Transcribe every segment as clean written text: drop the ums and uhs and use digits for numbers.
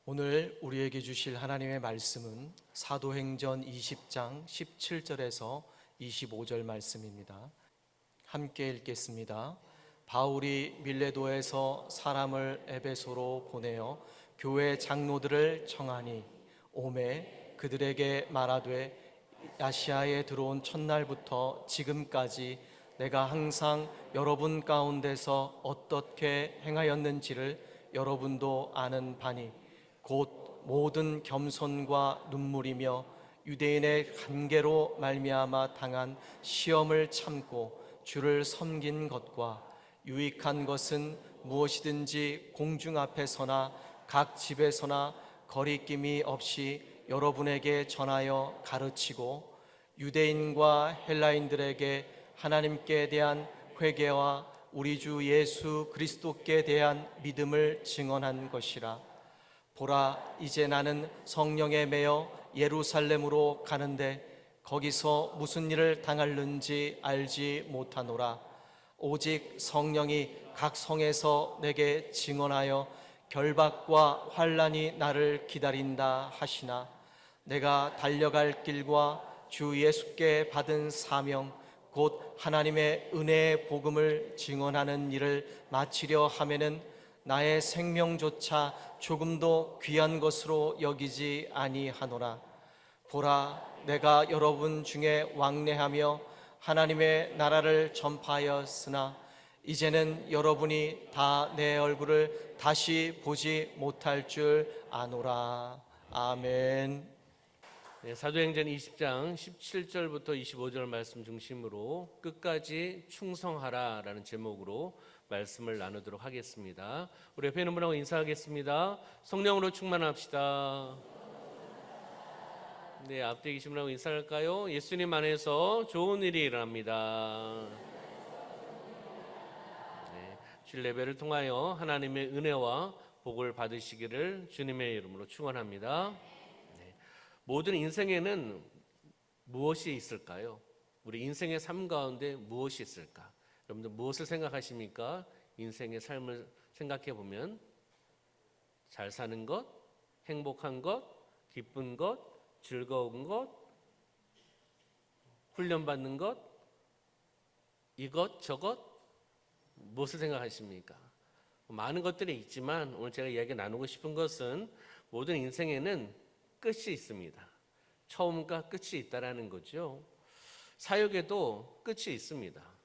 오늘 우리에게 주실 하나님의 말씀은 사도행전 20장 17절에서 25절 말씀입니다. 함께 읽겠습니다. 바울이 밀레도에서 사람을 에베소로 보내어 교회 장로들을 청하니 오매 그들에게 말하되 아시아에 들어온 첫날부터 지금까지 내가 항상 여러분 가운데서 어떻게 행하였는지를 여러분도 아는 바니 곧 모든 겸손과 눈물이며 유대인의 관계로 말미암아 당한 시험을 참고 주를 섬긴 것과 유익한 것은 무엇이든지 공중 앞에서나 각 집에서나 거리낌이 없이 여러분에게 전하여 가르치고 유대인과 헬라인들에게 하나님께 대한 회개와 우리 주 예수 그리스도께 대한 믿음을 증언한 것이라. 보라, 이제 나는 성령에 매여 예루살렘으로 가는데 거기서 무슨 일을 당할는지 알지 못하노라. 오직 성령이 각 성에서 내게 증언하여 결박과 환난이 나를 기다린다 하시나 내가 달려갈 길과 주 예수께 받은 사명 곧 하나님의 은혜의 복음을 증언하는 일을 마치려 하면은 나의 생명조차 조금도 귀한 것으로 여기지 아니하노라. 보라, 내가 여러분 중에 왕래하며 하나님의 나라를 전파하였으나 이제는 여러분이 다 내 얼굴을 다시 보지 못할 줄 아노라. 아멘. 사도행전 20장 17절부터 25절 말씀 중심으로 끝까지 충성하라라는 제목으로 말씀을 나누도록 하겠습니다. 우리 옆에 있는 분하고 인사하겠습니다. 성령으로 충만합시다. 네, 앞뒤 계신 분하고 인사할까요? 예수님 안에서 좋은 일이 일어납니다. 네, 주일 예배를 통하여 하나님의 은혜와 복을 받으시기를 주님의 이름으로 축원합니다. 모든 인생에는 무엇이 있을까요? 우리 인생의 삶 가운데 무엇이 있을까? 여러분들 무엇을 생각하십니까? 인생의 삶을 생각해 보면 잘 사는 것, 행복한 것, 기쁜 것, 즐거운 것, 훈련받는 것, 이것 저것 무엇을 생각하십니까? 많은 것들이 있지만 오늘 제가 이야기 나누고 싶은 것은 모든 인생에는 끝이 있습니다. 처음과 끝이 있다라는 거죠. 사역에도 끝이 있습니다.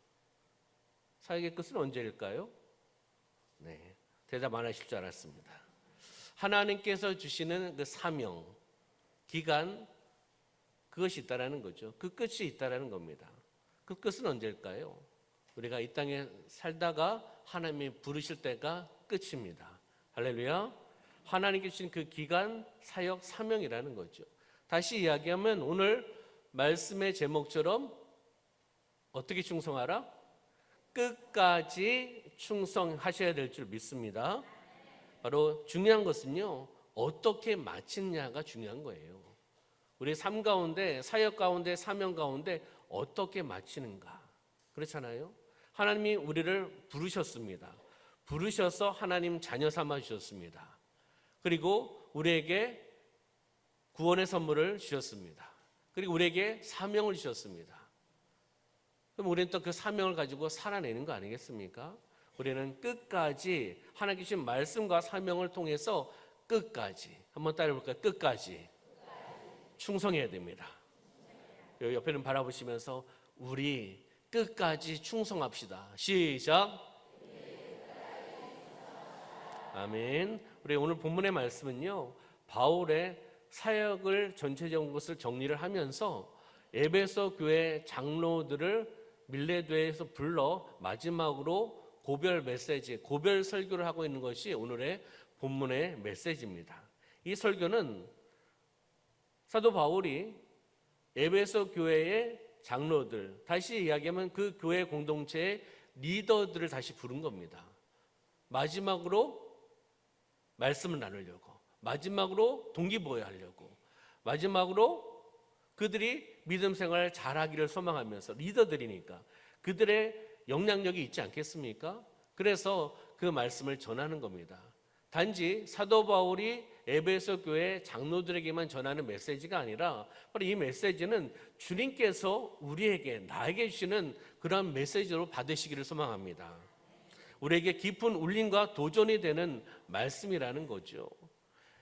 사역의 끝은 언제일까요? 네, 대답 안 하실 줄 알았습니다. 하나님께서 주시는 그 사명, 기간, 그것이 있다라는 거죠. 그 끝이 있다라는 겁니다. 그 끝은 언제일까요? 우리가 이 땅에 살다가 하나님이 부르실 때가 끝입니다. 할렐루야. 하나님께 주신 그 기간, 사역, 사명이라는 거죠. 다시 이야기하면 오늘 말씀의 제목처럼 어떻게 충성하라? 끝까지 충성하셔야 될 줄 믿습니다. 바로 중요한 것은요, 어떻게 마치느냐가 중요한 거예요. 우리 삶 가운데, 사역 가운데, 사명 가운데 어떻게 마치는가. 그렇잖아요. 하나님이 우리를 부르셨습니다. 부르셔서 하나님 자녀 삼아 주셨습니다. 그리고 우리에게 구원의 선물을 주셨습니다. 그리고 우리에게 사명을 주셨습니다. 그럼 우리는 또 그 사명을 가지고 살아내는 거 아니겠습니까? 우리는 끝까지 하나님께 주신 말씀과 사명을 통해서 끝까지 한번 따라해볼까요? 끝까지 충성해야 됩니다. 옆에는 바라보시면서 우리 끝까지 충성합시다. 시작. 아멘. 우리 오늘 본문의 말씀은요, 바울의 사역을 전체적인 것을 정리를 하면서 에베소 교회 장로들을 밀레도에서 불러 마지막으로 고별 메시지, 고별 설교를 하고 있는 것이 오늘의 본문의 메시지입니다. 이 설교는 사도 바울이 에베소 교회의 장로들, 다시 이야기하면 그 교회 공동체의 리더들을 다시 부른 겁니다. 마지막으로 말씀을 나누려고, 마지막으로 동기부여하려고, 마지막으로 그들이 믿음 생활을 잘하기를 소망하면서, 리더들이니까 그들의 영향력이 있지 않겠습니까? 그래서 그 말씀을 전하는 겁니다. 단지 사도 바울이 에베소 교회 장로들에게만 전하는 메시지가 아니라 바로 이 메시지는 주님께서 우리에게 나에게 주시는 그런 메시지로 받으시기를 소망합니다. 우리에게 깊은 울림과 도전이 되는 말씀이라는 거죠.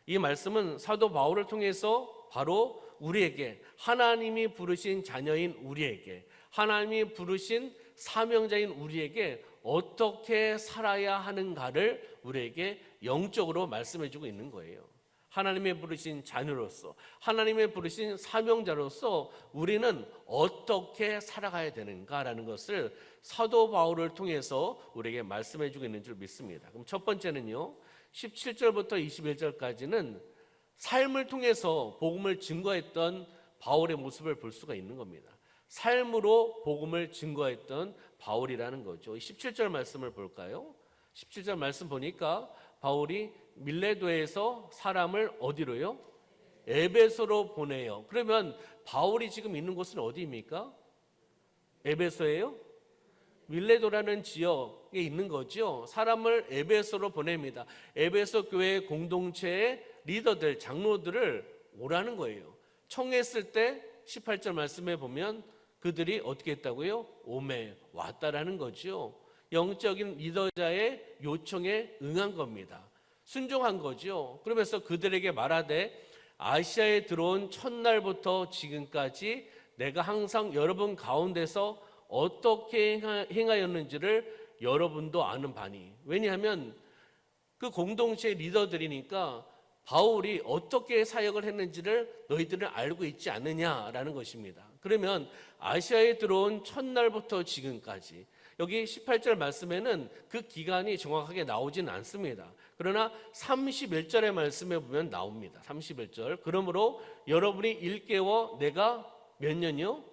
이 말씀은 사도 바울을 통해서 바로 우리에게 하나님이 부르신 자녀인 우리에게 하나님이 부르신 사명자인 우리에게 어떻게 살아야 하는가를 우리에게 영적으로 말씀해주고 있는 거예요. 하나님의 부르신 자녀로서 하나님의 부르신 사명자로서 우리는 어떻게 살아가야 되는가라는 것을 사도 바울을 통해서 우리에게 말씀해주고 있는 줄 믿습니다. 그럼 첫 번째는요, 17절부터 21절까지는 삶을 통해서 복음을 증거했던 바울의 모습을 볼 수가 있는 겁니다. 삶으로 복음을 증거했던 바울이라는 거죠. 17절 말씀을 볼까요? 17절 말씀 보니까 바울이 밀레도에서 사람을 어디로요? 에베소로 보내요. 그러면 바울이 지금 있는 곳은 어디입니까? 에베소예요? 밀레도라는 지역에 있는 거죠. 사람을 에베소로 보냅니다. 에베소 교회 공동체의 리더들, 장로들을 오라는 거예요. 청했을 때 18절 말씀에 보면 그들이 어떻게 했다고요? 오매, 왔다라는 거죠. 영적인 리더자의 요청에 응한 겁니다. 순종한 거죠. 그러면서 그들에게 말하되 아시아에 들어온 첫날부터 지금까지 내가 항상 여러분 가운데서 어떻게 행하였는지를 여러분도 아는 바니. 왜냐하면 그 공동체의 리더들이니까 바울이 어떻게 사역을 했는지를 너희들은 알고 있지 않느냐라는 것입니다. 그러면 아시아에 들어온 첫날부터 지금까지, 여기 18절 말씀에는 그 기간이 정확하게 나오진 않습니다. 그러나 31절의 말씀에 보면 나옵니다. 31절. 그러므로 여러분이 일깨워 내가 몇 년이요?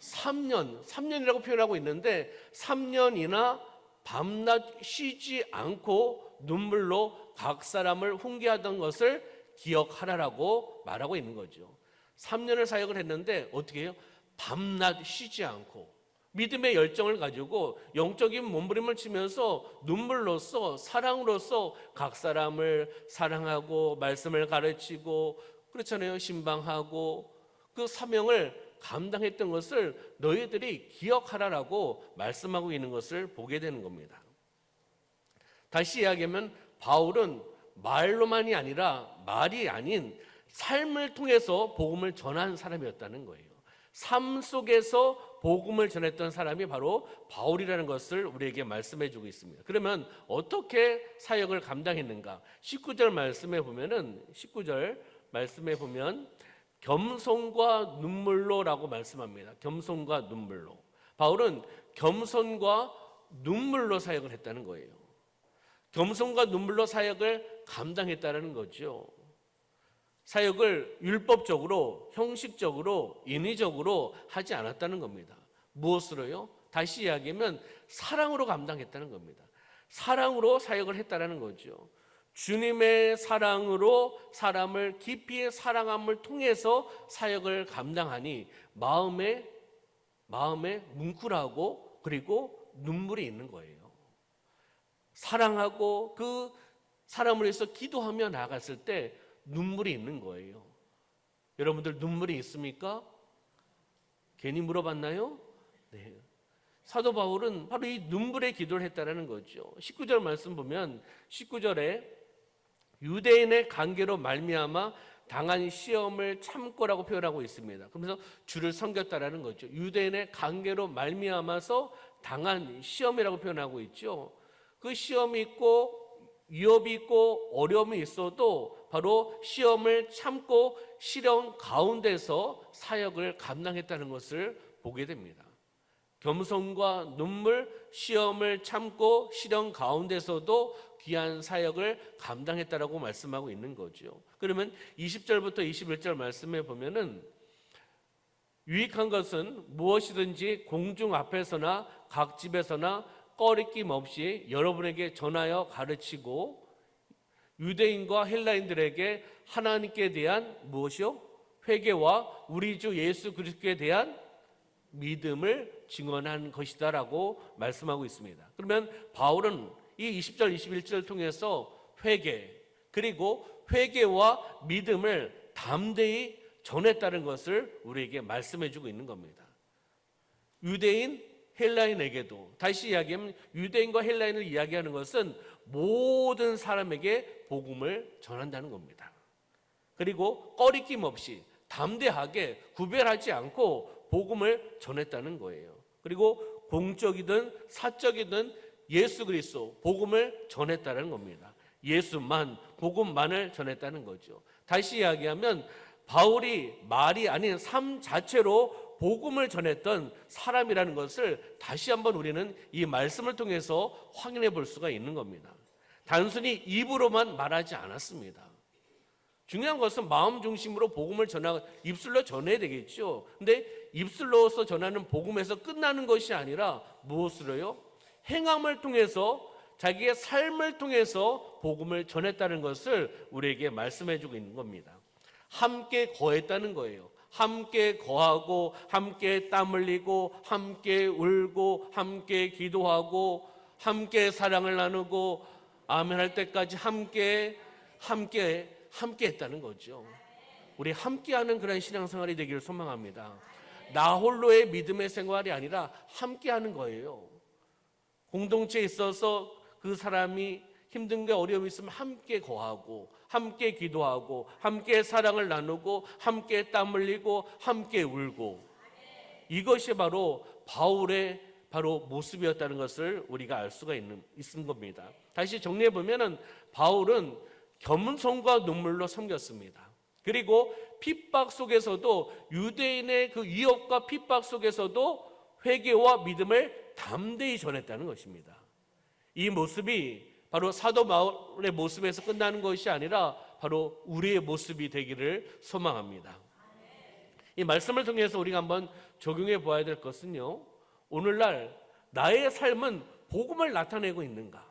3년이라고 표현하고 있는데 3년이나 밤낮 쉬지 않고 눈물로 각 사람을 훈계하던 것을 기억하라라고 말하고 있는 거죠. 3년을 사역을 했는데 어떻게 해요? 밤낮 쉬지 않고 믿음의 열정을 가지고 영적인 몸부림을 치면서 눈물로써 사랑으로써 각 사람을 사랑하고 말씀을 가르치고 그렇잖아요. 신방하고 그 사명을 감당했던 것을 너희들이 기억하라라고 말씀하고 있는 것을 보게 되는 겁니다. 다시 이야기하면 바울은 말로만이 아니라 말이 아닌 삶을 통해서 복음을 전한 사람이었다는 거예요. 삶 속에서 복음을 전했던 사람이 바로 바울이라는 것을 우리에게 말씀해 주고 있습니다. 그러면 어떻게 사역을 감당했는가? 19절 말씀에 보면은 19절 말씀에 보면 겸손과 눈물로라고 말씀합니다. 겸손과 눈물로. 바울은 겸손과 눈물로 사역을 했다는 거예요. 겸손과 눈물로 사역을 감당했다는 거죠. 사역을 율법적으로, 형식적으로, 인위적으로 하지 않았다는 겁니다. 무엇으로요? 다시 이야기하면 사랑으로 감당했다는 겁니다. 사랑으로 사역을 했다는 거죠. 주님의 사랑으로 사람을 깊이 사랑함을 통해서 사역을 감당하니 마음에 뭉클하고 그리고 눈물이 있는 거예요. 사랑하고 그 사람을 위해서 기도하며 나아갔을 때 눈물이 있는 거예요. 여러분들 눈물이 있습니까? 괜히 물어봤나요? 네. 사도 바울은 바로 이 눈물의 기도를 했다는 거죠. 19절 말씀 보면 19절에 유대인의 관계로 말미암아 당한 시험을 참고라고 표현하고 있습니다. 그러면서 주를 섬겼다라는 거죠. 유대인의 관계로 말미암아서 당한 시험이라고 표현하고 있죠. 그 시험이 있고 위협이 있고 어려움이 있어도 바로 시험을 참고 시련 가운데서 사역을 감당했다는 것을 보게 됩니다. 겸손과 눈물, 시험을 참고 시련 가운데서도 귀한 사역을 감당했다라고 말씀하고 있는 거죠. 그러면 20절부터 21절 말씀에 보면은 유익한 것은 무엇이든지 공중 앞에서나 각 집에서나 꺼리낌 없이 여러분에게 전하여 가르치고 유대인과 헬라인들에게 하나님께 대한 무엇이요? 회개와 우리 주 예수 그리스도에 대한 믿음을 증언한 것이다라고 말씀하고 있습니다. 그러면 바울은 이 20절, 21절을 통해서 회개 그리고 회개와 믿음을 담대히 전했다는 것을 우리에게 말씀해 주고 있는 겁니다. 유대인, 헬라인에게도, 다시 이야기하면 유대인과 헬라인을 이야기하는 것은 모든 사람에게 복음을 전한다는 겁니다. 그리고 꺼리낌 없이 담대하게 구별하지 않고 복음을 전했다는 거예요. 그리고 공적이든 사적이든 예수 그리스도 복음을 전했다는 겁니다. 예수만, 복음만을 전했다는 거죠. 다시 이야기하면 바울이 말이 아닌 삶 자체로 복음을 전했던 사람이라는 것을 다시 한번 우리는 이 말씀을 통해서 확인해 볼 수가 있는 겁니다. 단순히 입으로만 말하지 않았습니다. 중요한 것은 마음 중심으로 복음을 입술로 전해야 되겠죠. 근데 입술로서 전하는 복음에서 끝나는 것이 아니라 무엇으로요? 행함을 통해서, 자기의 삶을 통해서 복음을 전했다는 것을 우리에게 말씀해 주고 있는 겁니다. 함께 거했다는 거예요. 함께 거하고, 함께 땀 흘리고, 함께 울고, 함께 기도하고, 함께 사랑을 나누고, 아멘 할 때까지 함께 했다는 거죠. 우리 함께하는 그런 신앙생활이 되기를 소망합니다. 나 홀로의 믿음의 생활이 아니라 함께하는 거예요. 공동체에 있어서 그 사람이 힘든 게 어려움이 있으면 함께 거하고, 함께 기도하고, 함께 사랑을 나누고, 함께 땀 흘리고, 함께 울고, 이것이 바로 바울의 모습이었다는 것을 우리가 알 수가 있는 겁니다. 다시 정리해 보면은 바울은 겸손과 눈물로 섬겼습니다. 그리고 핍박 속에서도, 유대인의 그 위협과 핍박 속에서도 회개와 믿음을 담대히 전했다는 것입니다. 이 모습이 바로 사도 바울의 모습에서 끝나는 것이 아니라 바로 우리의 모습이 되기를 소망합니다. 이 말씀을 통해서 우리가 한번 적용해 보아야 될 것은요, 오늘날 나의 삶은 복음을 나타내고 있는가?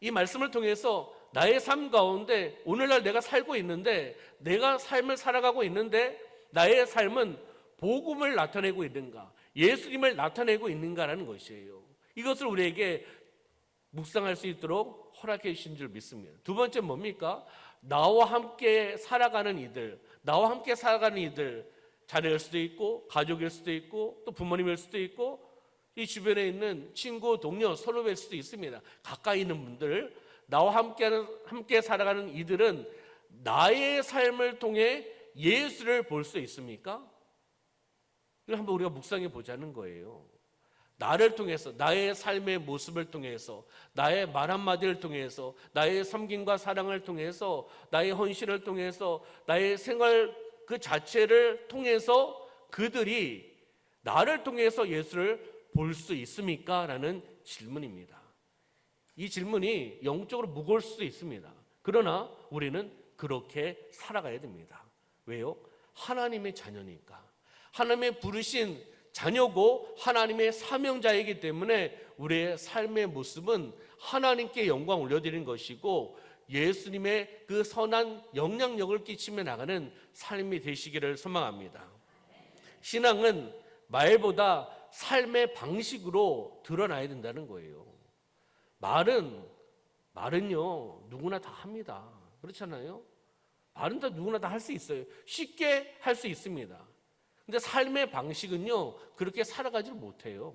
이 말씀을 통해서 나의 삶 가운데 오늘날 내가 살고 있는데, 내가 삶을 살아가고 있는데 나의 삶은 복음을 나타내고 있는가, 예수님을 나타내고 있는가라는 것이에요. 이것을 우리에게 묵상할 수 있도록 허락해 주신 줄 믿습니다. 두 번째 뭡니까? 나와 함께 살아가는 이들, 자녀일 수도 있고, 가족일 수도 있고, 또 부모님일 수도 있고, 이 주변에 있는 친구, 동료, 선후배일 수도 있습니다. 가까이 있는 분들, 나와 함께 살아가는 이들은 나의 삶을 통해 예수를 볼 수 있습니까? 이걸 한번 우리가 묵상해 보자는 거예요. 나를 통해서, 나의 삶의 모습을 통해서, 나의 말 한마디를 통해서, 나의 섬김과 사랑을 통해서, 나의 헌신을 통해서, 나의 생활 그 자체를 통해서 그들이 나를 통해서 예수를 볼 수 있습니까? 라는 질문입니다. 이 질문이 영적으로 무거울 수도 있습니다. 그러나 우리는 그렇게 살아가야 됩니다. 왜요? 하나님의 자녀니까. 하나님의 부르신 자녀고 하나님의 사명자이기 때문에 우리의 삶의 모습은 하나님께 영광 올려드리는 것이고, 예수님의 그 선한 영향력을 끼치며 나가는 삶이 되시기를 소망합니다. 신앙은 말보다 삶의 방식으로 드러나야 된다는 거예요. 말은요 누구나 다 합니다. 그렇잖아요? 말은 다 누구나 다 할 수 있어요. 쉽게 할 수 있습니다. 근데 삶의 방식은요 그렇게 살아가지 못해요.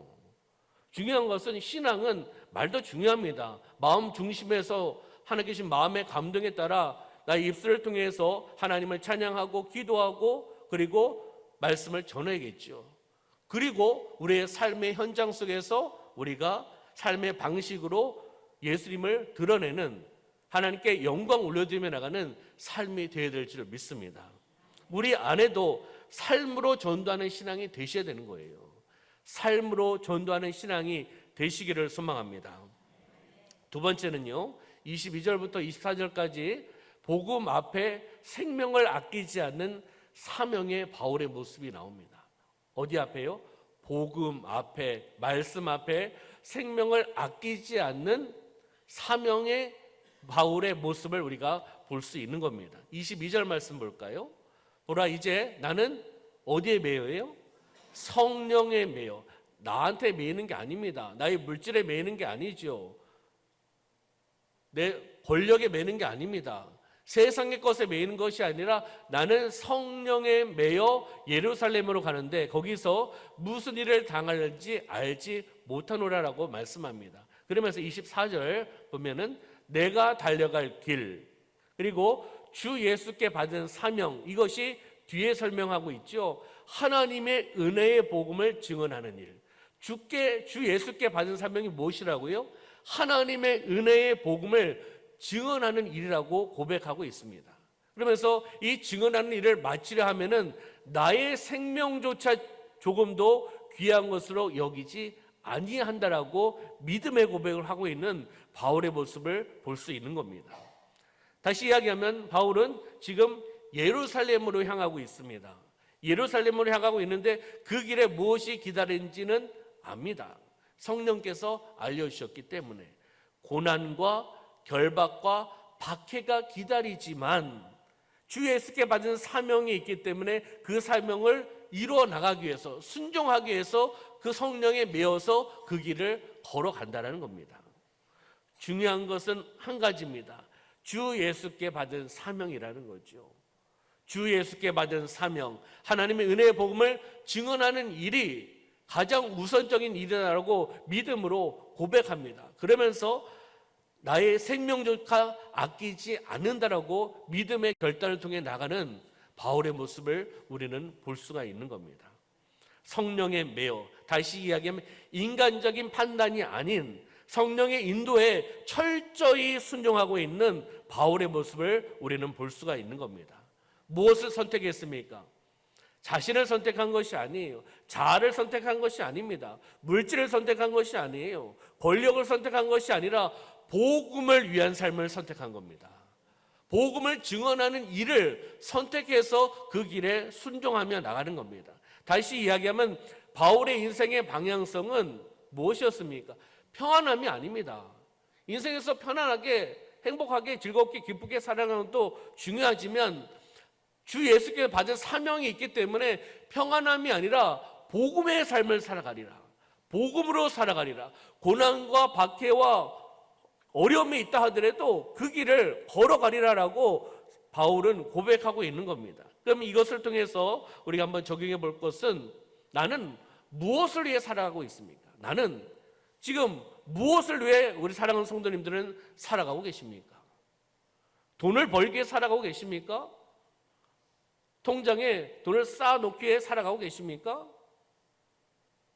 중요한 것은, 신앙은 말도 중요합니다. 마음 중심에서 하나님 계신 마음의 감동에 따라 나의 입술을 통해서 하나님을 찬양하고 기도하고, 그리고 말씀을 전해야겠죠. 그리고 우리의 삶의 현장 속에서 우리가 삶의 방식으로 예수님을 드러내는, 하나님께 영광 올려드리며 나가는 삶이 되어야 될 줄 믿습니다. 우리 안에도 삶으로 전도하는 신앙이 되셔야 되는 거예요. 삶으로 전도하는 신앙이 되시기를 소망합니다. 두 번째는요, 22절부터 24절까지 복음 앞에 생명을 아끼지 않는 사명의 바울의 모습이 나옵니다. 어디 앞에요? 복음 앞에, 말씀 앞에 생명을 아끼지 않는 사명의 바울의 모습을 우리가 볼 수 있는 겁니다. 22절 말씀 볼까요? 보라, 이제 나는 어디에 매여요? 성령에 매여. 나한테 매이는 게 아닙니다. 나의 물질에 매이는 게 아니죠. 내 권력에 매는 게 아닙니다. 세상의 것에 매이는 것이 아니라 나는 성령에 매여 예루살렘으로 가는데 거기서 무슨 일을 당할지 알지 못하노라라고 말씀합니다. 그러면서 24절 보면은 내가 달려갈 길, 그리고 주 예수께 받은 사명, 이것이 뒤에 설명하고 있죠. 하나님의 은혜의 복음을 증언하는 일. 주 예수께 받은 사명이 무엇이라고요? 하나님의 은혜의 복음을 증언하는 일이라고 고백하고 있습니다. 그러면서 이 증언하는 일을 마치려 하면은 나의 생명조차 조금도 귀한 것으로 여기지 아니한다라고 믿음의 고백을 하고 있는 바울의 모습을 볼 수 있는 겁니다. 다시 이야기하면 바울은 지금 예루살렘으로 향하고 있습니다. 예루살렘으로 향하고 있는데 그 길에 무엇이 기다리는지는 압니다. 성령께서 알려주셨기 때문에 고난과 결박과 박해가 기다리지만 주 예수께 받은 사명이 있기 때문에 그 사명을 이루어 나가기 위해서, 순종하기 위해서 그 성령에 매어서 그 길을 걸어간다는 겁니다. 중요한 것은 한 가지입니다. 주 예수께 받은 사명이라는 거죠. 주 예수께 받은 사명, 하나님의 은혜의 복음을 증언하는 일이 가장 우선적인 일이라고 믿음으로 고백합니다. 그러면서 나의 생명조차 아끼지 않는다라고 믿음의 결단을 통해 나가는 바울의 모습을 우리는 볼 수가 있는 겁니다. 성령에 매여, 다시 이야기하면 인간적인 판단이 아닌 성령의 인도에 철저히 순종하고 있는 바울의 모습을 우리는 볼 수가 있는 겁니다. 무엇을 선택했습니까? 자신을 선택한 것이 아니에요. 자아를 선택한 것이 아닙니다. 물질을 선택한 것이 아니에요. 권력을 선택한 것이 아니라 복음을 위한 삶을 선택한 겁니다. 복음을 증언하는 일을 선택해서 그 길에 순종하며 나가는 겁니다. 다시 이야기하면 바울의 인생의 방향성은 무엇이었습니까? 평안함이 아닙니다. 인생에서 편안하게, 행복하게, 즐겁게, 기쁘게 살아가는 것도 중요하지만 주 예수께 받은 사명이 있기 때문에 평안함이 아니라 복음의 삶을 살아가리라. 복음으로 살아가리라. 고난과 박해와 어려움이 있다 하더라도 그 길을 걸어가리라라고 바울은 고백하고 있는 겁니다. 그럼 이것을 통해서 우리가 한번 적용해 볼 것은 나는 무엇을 위해 살아가고 있습니까? 나는 지금 무엇을 위해 우리 사랑하는 성도님들은 살아가고 계십니까? 돈을 벌기 위해 살아가고 계십니까? 통장에 돈을 쌓아놓기 위해 살아가고 계십니까?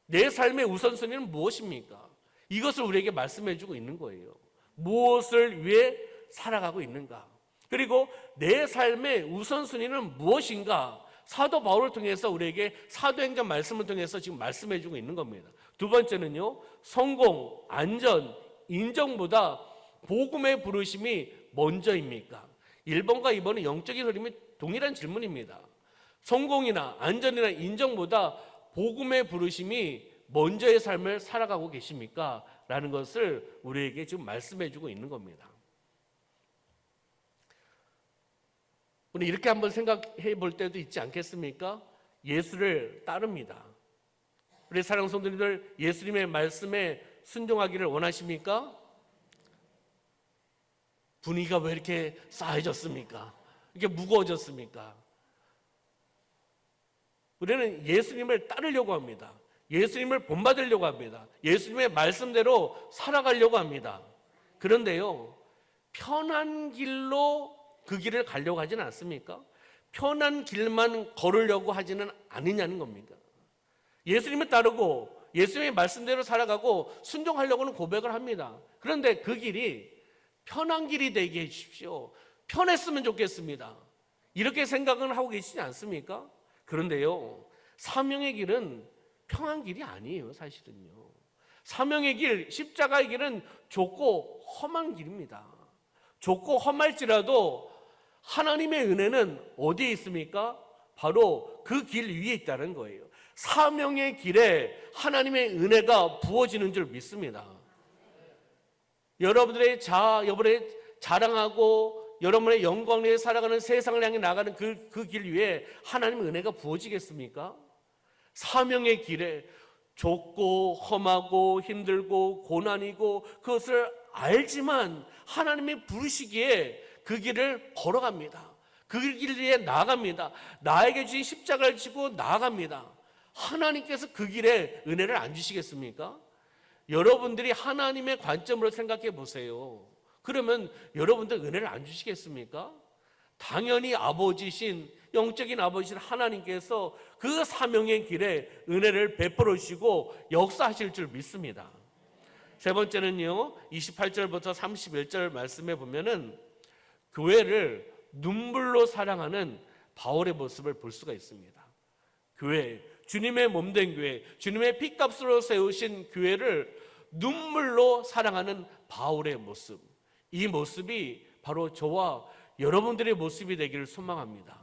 내 삶의 우선순위는 무엇입니까? 이것을 우리에게 말씀해 주고 있는 거예요. 무엇을 위해 살아가고 있는가? 그리고 내 삶의 우선순위는 무엇인가? 사도 바울을 통해서 우리에게 사도행전 말씀을 통해서 지금 말씀해 주고 있는 겁니다. 두 번째는요, 성공, 안전, 인정보다 복음의 부르심이 먼저입니까? 1번과 2번은 영적인 흐름이 동일한 질문입니다. 성공이나 안전이나 인정보다 복음의 부르심이 먼저의 삶을 살아가고 계십니까? 라는 것을 우리에게 지금 말씀해 주고 있는 겁니다. 우리 이렇게 한번 생각해 볼 때도 있지 않겠습니까? 예수를 따릅니다. 우리 사랑하는 성도님들, 예수님의 말씀에 순종하기를 원하십니까? 분위기가 왜 이렇게 싸해졌습니까? 이렇게 무거워졌습니까? 우리는 예수님을 따르려고 합니다. 예수님을 본받으려고 합니다. 예수님의 말씀대로 살아가려고 합니다. 그런데요, 편한 길로 그 길을 가려고 하지는 않습니까? 편한 길만 걸으려고 하지는 않느냐는 겁니다. 예수님을 따르고 예수님의 말씀대로 살아가고 순종하려고는 고백을 합니다. 그런데 그 길이 편한 길이 되게 해주십시오. 편했으면 좋겠습니다. 이렇게 생각은 하고 계시지 않습니까? 그런데요, 사명의 길은 평한 길이 아니에요, 사실은요. 사명의 길, 십자가의 길은 좁고 험한 길입니다. 좁고 험할지라도 하나님의 은혜는 어디에 있습니까? 바로 그 길 위에 있다는 거예요. 사명의 길에 하나님의 은혜가 부어지는 줄 믿습니다. 여러분의 자랑하고 여러분의 영광을 위해 살아가는 세상을 향해 나가는 그 길 위에 하나님의 은혜가 부어지겠습니까? 사명의 길에 좁고 험하고 힘들고 고난이고 그것을 알지만 하나님이 부르시기에 그 길을 걸어갑니다. 그 길 위에 나아갑니다. 나에게 주신 십자가를 지고 나아갑니다. 하나님께서 그 길에 은혜를 안 주시겠습니까? 여러분들이 하나님의 관점으로 생각해 보세요. 그러면 여러분들 은혜를 안 주시겠습니까? 당연히 아버지신, 영적인 아버지신 하나님께서 그 사명의 길에 은혜를 베풀어 주시고 역사하실 줄 믿습니다. 세 번째는요, 28절부터 31절 말씀에 보면은 교회를 눈물로 사랑하는 바울의 모습을 볼 수가 있습니다. 교회, 주님의 몸된 교회, 주님의 피값으로 세우신 교회를 눈물로 사랑하는 바울의 모습, 이 모습이 바로 저와 여러분들의 모습이 되기를 소망합니다.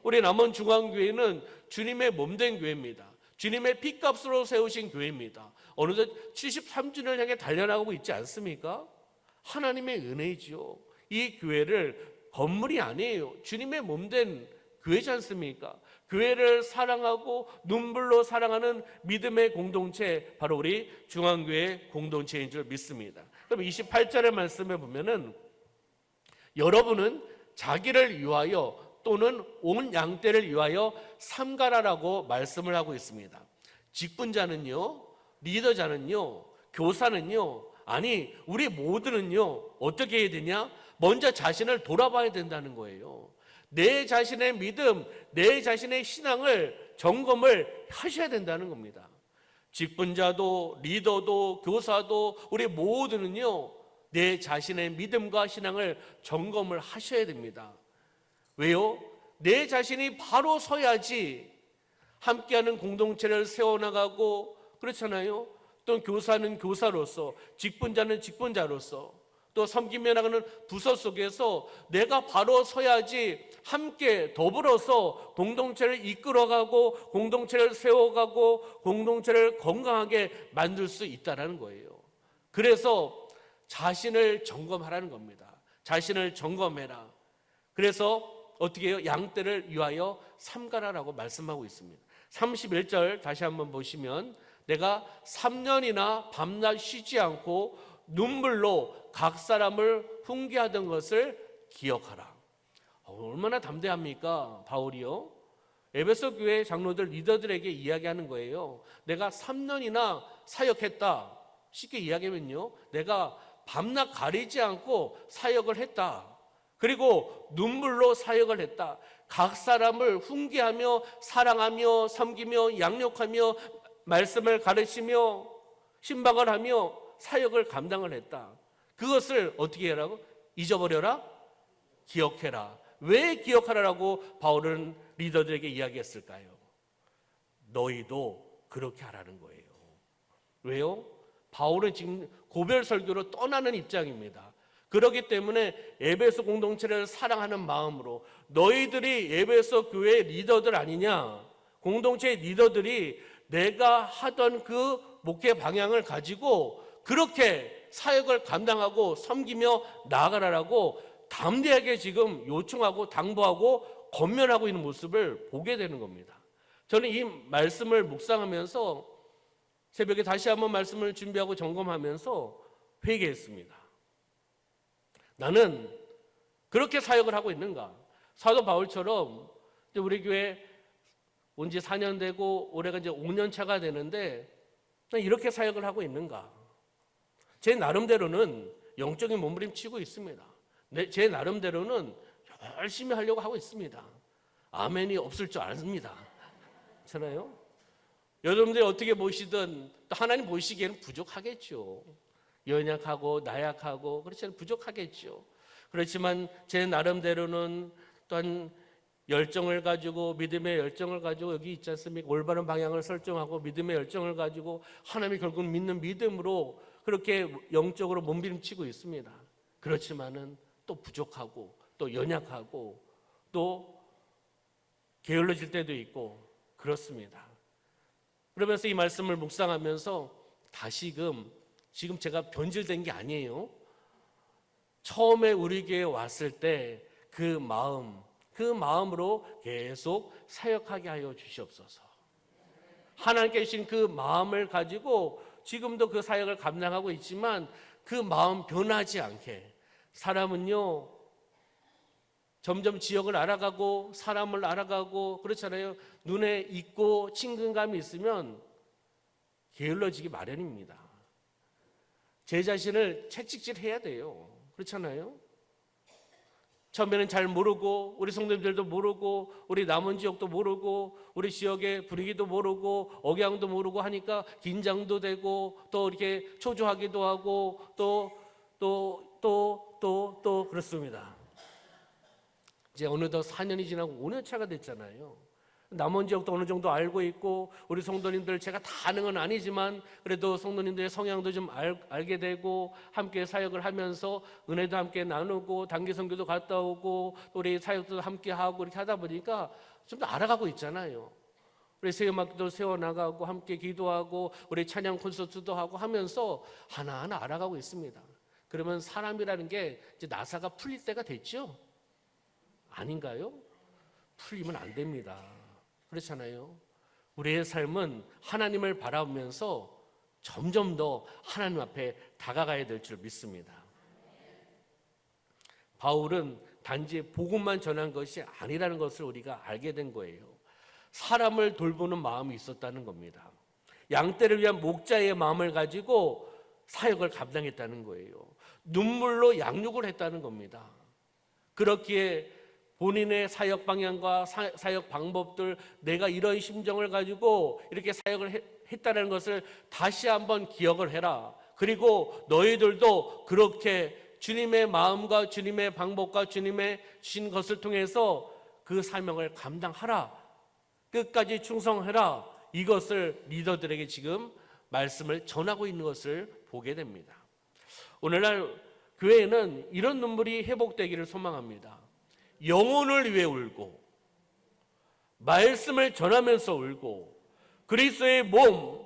우리 남원중앙교회는 주님의 몸된 교회입니다. 주님의 피값으로 세우신 교회입니다. 어느덧 73주년을 향해 달려나가고 있지 않습니까? 하나님의 은혜이지요. 이 교회를 건물이 아니에요. 주님의 몸된 교회지 않습니까? 교회를 사랑하고 눈물로 사랑하는 믿음의 공동체, 바로 우리 중앙교회 공동체인 줄 믿습니다. 그럼 28절의 말씀에 보면은 여러분은 자기를 위하여 또는 온 양떼를 위하여 삼가라라고 말씀을 하고 있습니다. 직분자는요, 리더자는요, 교사는요, 아니 우리 모두는요 어떻게 해야 되냐? 먼저 자신을 돌아봐야 된다는 거예요. 내 자신의 믿음, 내 자신의 신앙을 점검을 하셔야 된다는 겁니다. 직분자도 리더도 교사도 우리 모두는요 내 자신의 믿음과 신앙을 점검을 하셔야 됩니다. 왜요? 내 자신이 바로 서야지 함께하는 공동체를 세워나가고, 그렇잖아요. 또 교사는 교사로서, 직분자는 직분자로서, 또 섬기며 나가는 부서 속에서 내가 바로 서야지 함께 더불어서 공동체를 이끌어가고 공동체를 세워가고 공동체를 건강하게 만들 수 있다는 거예요. 그래서 자신을 점검하라는 겁니다. 자신을 점검해라. 그래서 어떻게 해요? 양떼를 위하여 삼가라라고 말씀하고 있습니다. 31절 다시 한번 보시면 내가 3년이나 밤낮 쉬지 않고 눈물로 각 사람을 훈계하던 것을 기억하라. 얼마나 담대합니까? 바울이요. 에베소 교회 장로들 리더들에게 이야기하는 거예요. 내가 3년이나 사역했다. 쉽게 이야기하면요, 내가 밤낮 가리지 않고 사역을 했다. 그리고 눈물로 사역을 했다. 각 사람을 훈계하며 사랑하며 섬기며 양육하며 말씀을 가르치며 신방을 하며 사역을 감당을 했다. 그것을 어떻게 해라고? 잊어버려라? 기억해라. 왜 기억하라라고 바울은 리더들에게 이야기했을까요? 너희도 그렇게 하라는 거예요. 왜요? 바울은 지금 고별 설교로 떠나는 입장입니다. 그렇기 때문에 에베소 공동체를 사랑하는 마음으로 너희들이 에베소 교회 리더들 아니냐? 공동체 리더들이 내가 하던 그 목회 방향을 가지고 그렇게 사역을 감당하고 섬기며 나아가라라고 담대하게 지금 요청하고 당부하고 권면하고 있는 모습을 보게 되는 겁니다. 저는 이 말씀을 묵상하면서 새벽에 다시 한번 말씀을 준비하고 점검하면서 회개했습니다. 나는 그렇게 사역을 하고 있는가? 사도 바울처럼 우리 교회 온 지 4년 되고 올해가 이제 5년 차가 되는데 이렇게 사역을 하고 있는가? 제 나름대로는 영적인 몸부림치고 있습니다. 제 나름대로는 열심히 하려고 하고 있습니다. 아멘이 없을 줄 압니다. 그렇잖아요? 여러분들이 어떻게 보시든 또 하나님 보시기에는 부족하겠죠. 연약하고 나약하고 그렇지 부족하겠죠. 그렇지만 제 나름대로는 또한 열정을 가지고 믿음의 열정을 가지고 여기 있지 않습니까? 올바른 방향을 설정하고 믿음의 열정을 가지고 하나님이 결국 믿는 믿음으로 그렇게 영적으로 몸부림치고 있습니다. 그렇지만은 또 부족하고 또 연약하고 또 게을러질 때도 있고 그렇습니다. 그러면서 이 말씀을 묵상하면서 다시금 지금 제가 변질된 게 아니에요. 처음에 우리 교회에 왔을 때 그 마음으로 계속 사역하게 하여 주시옵소서. 하나님께 주신 그 마음을 가지고 지금도 그 사역을 감당하고 있지만 그 마음 변하지 않게, 사람은요 점점 지역을 알아가고 사람을 알아가고 그렇잖아요. 눈에 익고 친근감이 있으면 게을러지기 마련입니다. 제 자신을 채찍질해야 돼요. 그렇잖아요. 처음에는 잘 모르고 우리 성도님들도 모르고 우리 남은 지역도 모르고 우리 지역의 분위기도 모르고 억양도 모르고 하니까 긴장도 되고 또 이렇게 초조하기도 하고 또 그렇습니다. 이제 어느덧 4년이 지나고 5년 차가 됐잖아요. 남은 지역도 어느 정도 알고 있고 우리 성도님들 제가 다 아는 건 아니지만 그래도 성도님들의 성향도 좀 알게 되고 함께 사역을 하면서 은혜도 함께 나누고 단기 선교도 갔다 오고 또 우리 사역도 함께 하고 이렇게 하다 보니까 좀 더 알아가고 있잖아요. 우리 새음악도 세워나가고 함께 기도하고 우리 찬양 콘서트도 하고 하면서 하나하나 알아가고 있습니다. 그러면 사람이라는 게 이제 나사가 풀릴 때가 됐죠? 아닌가요? 풀리면 안 됩니다. 그렇잖아요. 우리의 삶은 하나님을 바라보면서 점점 더 하나님 앞에 다가가야 될 줄 믿습니다. 바울은 단지 복음만 전한 것이 아니라는 것을 우리가 알게 된 거예요. 사람을 돌보는 마음이 있었다는 겁니다. 양떼를 위한 목자의 마음을 가지고 사역을 감당했다는 거예요. 눈물로 양육을 했다는 겁니다. 그렇기에 본인의 사역 방향과 사역 방법들, 내가 이런 심정을 가지고 이렇게 사역을 했다는 것을 다시 한번 기억을 해라. 그리고 너희들도 그렇게 주님의 마음과 주님의 방법과 주님의 주신 것을 통해서 그 사명을 감당하라. 끝까지 충성해라. 이것을 리더들에게 지금 말씀을 전하고 있는 것을 보게 됩니다. 오늘날 교회에는 이런 눈물이 회복되기를 소망합니다. 영혼을 위해 울고 말씀을 전하면서 울고 그리스도의 몸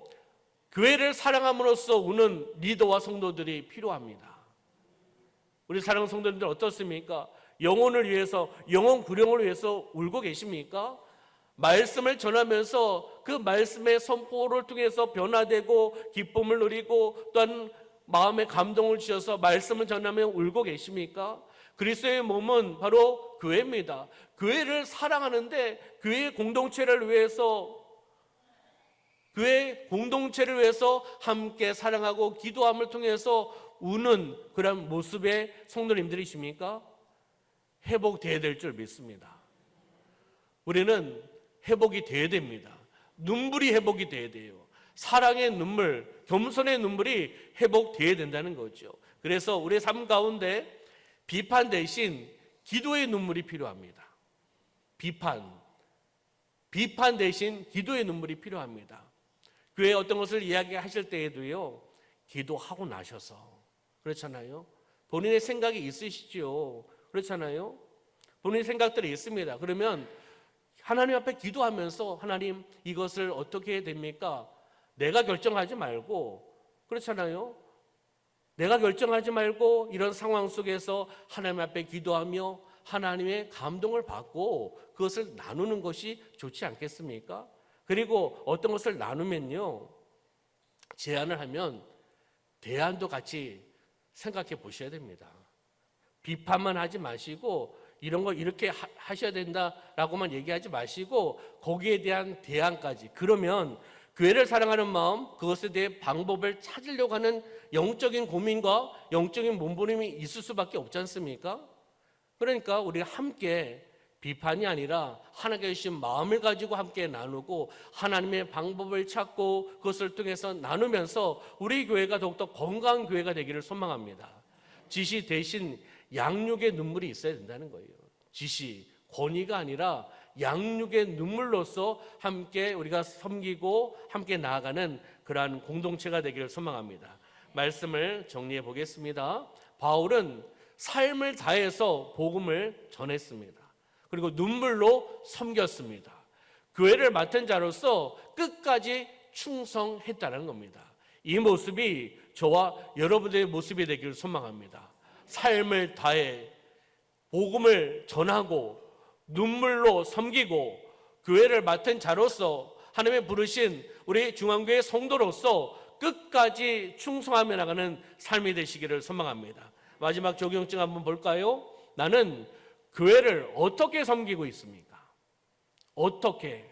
교회를 사랑함으로써 우는 리더와 성도들이 필요합니다. 우리 사랑하는 성도님들 어떻습니까? 영혼을 위해서, 영혼 구령을 위해서 울고 계십니까? 말씀을 전하면서 그 말씀의 선포를 통해서 변화되고 기쁨을 누리고 또한 마음에 감동을 주셔서 말씀을 전하며 울고 계십니까? 그리스도의 몸은 바로 교회입니다. 교회를 사랑하는데 교회의 공동체를 위해서 함께 사랑하고 기도함을 통해서 우는 그런 모습의 성도님들이십니까? 회복돼야 될 줄 믿습니다. 우리는 회복이 돼야 됩니다. 눈물이 회복이 돼야 돼요. 사랑의 눈물, 겸손의 눈물이 회복돼야 된다는 거죠. 그래서 우리의 삶 가운데 비판 대신 기도의 눈물이 필요합니다. 비판 대신 기도의 눈물이 필요합니다. 교회에 어떤 것을 이야기하실 때에도요, 기도하고 나셔서, 그렇잖아요. 본인의 생각이 있으시죠. 그렇잖아요. 본인의 생각들이 있습니다. 그러면 하나님 앞에 기도하면서 하나님 이것을 어떻게 해야 됩니까? 내가 결정하지 말고, 그렇잖아요. 내가 결정하지 말고 이런 상황 속에서 하나님 앞에 기도하며 하나님의 감동을 받고 그것을 나누는 것이 좋지 않겠습니까? 그리고 어떤 것을 나누면요, 제안을 하면 대안도 같이 생각해 보셔야 됩니다. 비판만 하지 마시고 이런 거 이렇게 하셔야 된다라고만 얘기하지 마시고 거기에 대한 대안까지. 그러면 교회를 사랑하는 마음, 그것에 대해 방법을 찾으려고 하는 영적인 고민과 영적인 몸부림이 있을 수밖에 없지 않습니까? 그러니까 우리가 함께 비판이 아니라 하나님께 주신 마음을 가지고 함께 나누고 하나님의 방법을 찾고 그것을 통해서 나누면서 우리 교회가 더욱더 건강한 교회가 되기를 소망합니다. 지시 대신 양육의 눈물이 있어야 된다는 거예요. 지시, 권위가 아니라 양육의 눈물로서 함께 우리가 섬기고 함께 나아가는 그러한 공동체가 되기를 소망합니다. 말씀을 정리해 보겠습니다. 바울은 삶을 다해서 복음을 전했습니다. 그리고 눈물로 섬겼습니다. 교회를 맡은 자로서 끝까지 충성했다는 겁니다. 이 모습이 저와 여러분들의 모습이 되기를 소망합니다. 삶을 다해 복음을 전하고 눈물로 섬기고 교회를 맡은 자로서 하나님의 부르신 우리 중앙교회 성도로서 끝까지 충성하며 나가는 삶이 되시기를 소망합니다. 마지막 적용증 한번 볼까요? 나는 교회를 어떻게 섬기고 있습니까? 어떻게?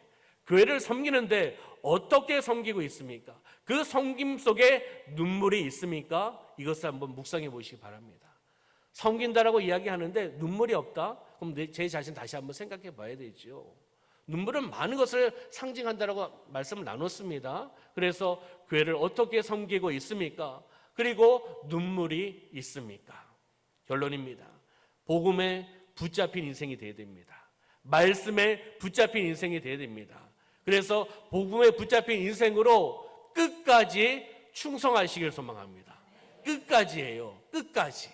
교회를 섬기는데 어떻게 섬기고 있습니까? 그 섬김 속에 눈물이 있습니까? 이것을 한번 묵상해 보시기 바랍니다. 섬긴다라고 이야기하는데 눈물이 없다? 그럼 제 자신 다시 한번 생각해 봐야 되죠. 눈물은 많은 것을 상징한다라고 말씀을 나눴습니다. 그래서 교회를 어떻게 섬기고 있습니까? 그리고 눈물이 있습니까? 결론입니다. 복음에 붙잡힌 인생이 되어야 됩니다. 말씀에 붙잡힌 인생이 되어야 됩니다. 그래서 복음에 붙잡힌 인생으로 끝까지 충성하시길 소망합니다. 끝까지예요. 끝까지.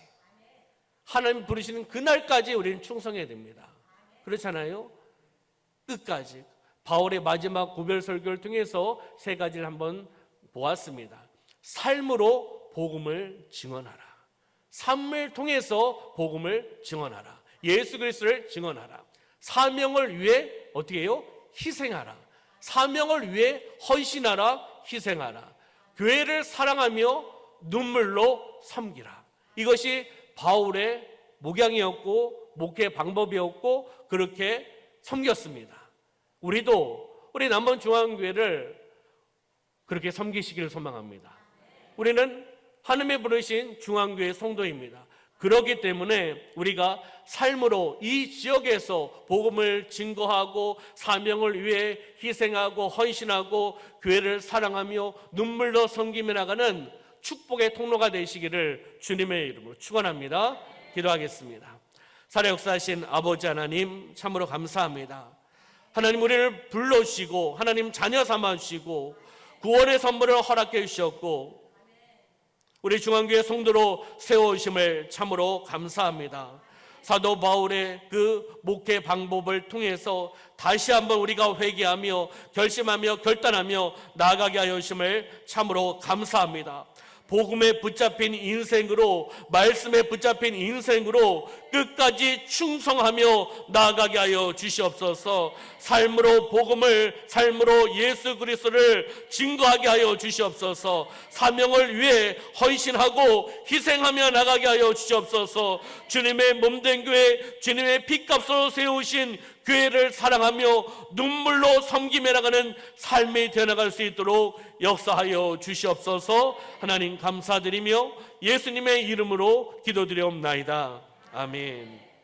하나님 부르시는 그날까지 우리는 충성해야 됩니다. 그렇잖아요? 끝까지. 바울의 마지막 고별 설교를 통해서 세 가지를 한번 보았습니다. 삶으로 복음을 증언하라. 삶을 통해서 복음을 증언하라. 예수 그리스도를 증언하라. 사명을 위해 어떻게 해요? 희생하라. 사명을 위해 헌신하라. 희생하라. 교회를 사랑하며 눈물로 섬기라. 이것이 바울의 목양이었고 목회 방법이었고 그렇게 섬겼습니다. 우리도 우리 남원중앙교회를 그렇게 섬기시기를 소망합니다. 우리는 하나님의 부르신 중앙교회 성도입니다. 그렇기 때문에 우리가 삶으로 이 지역에서 복음을 증거하고 사명을 위해 희생하고 헌신하고 교회를 사랑하며 눈물로 섬기며 나가는 축복의 통로가 되시기를 주님의 이름으로 축원합니다. 기도하겠습니다. 살아 역사하신 아버지 하나님 참으로 감사합니다. 하나님 우리를 불러주시고 하나님 자녀 삼아주시고 구원의 선물을 허락해 주셨고 우리 중앙교회 성도로 세워주심을 참으로 감사합니다. 사도 바울의 그 목회 방법을 통해서 다시 한번 우리가 회개하며 결심하며 결단하며 나아가게 하여 주심을 참으로 감사합니다. 복음에 붙잡힌 인생으로 말씀에 붙잡힌 인생으로 끝까지 충성하며 나아가게 하여 주시옵소서. 삶으로 복음을 삶으로 예수 그리스도를 증거하게 하여 주시옵소서. 사명을 위해 헌신하고 희생하며 나가게 하여 주시옵소서. 주님의 몸된 교회 주님의 피값으로 세우신 교회를 사랑하며 눈물로 섬기며 나가는 삶이 되어나갈 수 있도록 역사하여 주시옵소서. 하나님 감사드리며 예수님의 이름으로 기도드리옵나이다. 아멘.